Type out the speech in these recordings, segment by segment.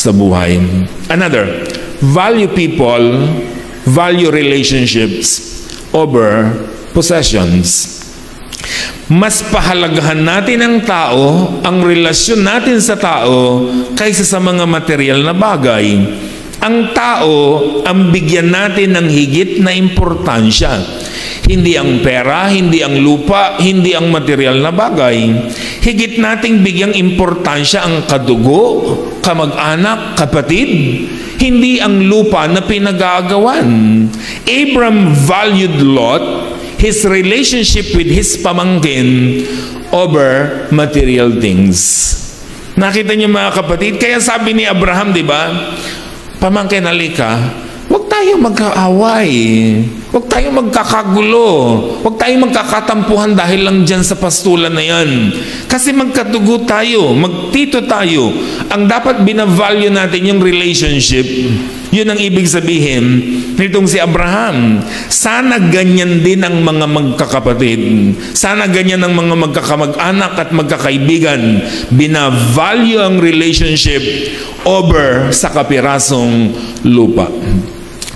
sa buhay. Another, value people, value relationships over possessions. Mas pahalagahan natin ang tao, ang relasyon natin sa tao, kaysa sa mga material na bagay. Ang tao, ang bigyan natin ng higit na importansya. Hindi ang pera, hindi ang lupa, hindi ang material na bagay. Higit nating bigyang importansya ang kadugo, kamag-anak, kapatid. Hindi ang lupa na pinag-aagawan. Abram valued Lot, his relationship with his pamangkin, over material things. Nakita niyo mga kapatid? Kaya sabi ni Abraham, di ba? Pamangkin, halika, huwag tayo magkaaway. Huwag tayo magkakagulo. Huwag tayo magkakatampuhan dahil lang dyan sa pastulan na yan. Kasi magkatugo tayo, magtito tayo. Ang dapat binavalue natin yung relationship. Yun ang ibig sabihin nitong si Abraham. Sana ganyan din ang mga magkakapatid. Sana ganyan ang mga magkakamag-anak at magkakaibigan. Binavalue ang relationship over sa kapirasong lupa.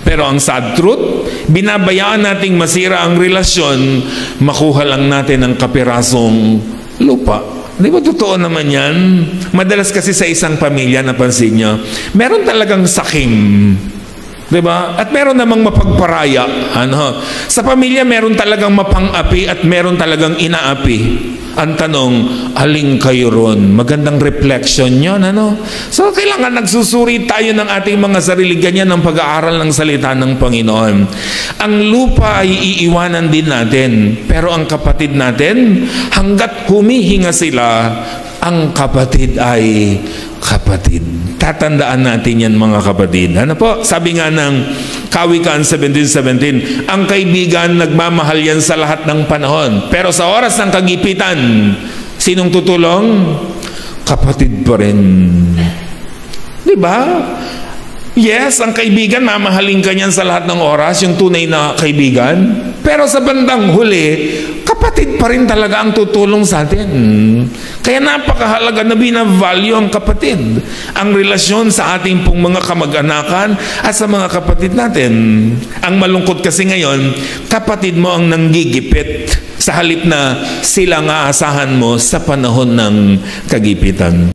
Pero ang sad truth, binabayaan nating masira ang relasyon, makuha lang natin ang kapirasong lupa. Di ba totoo naman yan? Madalas kasi sa isang pamilya, napansin nyo, meron talagang sakim. Di ba? At meron namang mapagparaya. Sa pamilya, meron talagang mapang-api at meron talagang inaapi. Ang tanong, aling kayo ron? Magandang reflection yun, So, kailangan nagsusuri tayo ng ating mga sarili. Ganyan ang pag-aaral ng salita ng Panginoon. Ang lupa ay iiwanan din natin. Pero ang kapatid natin, hanggat humihinga sila, ang kapatid ay kapatid. Tatandaan natin yan, mga kapatid. Ano po? Sabi nga ng Kawikaan 17:17, ang kaibigan nagmamahal yan sa lahat ng panahon. Pero sa oras ng kagipitan, sinong tutulong? Kapatid pa rin. Di ba? Yes, ang kaibigan, mamahalin ka niyan sa lahat ng oras, yung tunay na kaibigan. Pero sa bandang huli, kapatid pa rin talaga ang tutulong sa atin. Kaya napakahalaga na binavalue ang kapatid. Ang relasyon sa ating pong mga kamag-anakan at sa mga kapatid natin. Ang malungkot kasi ngayon, kapatid mo ang nanggigipit sa halip na sila ang aasahan mo sa panahon ng kagipitan.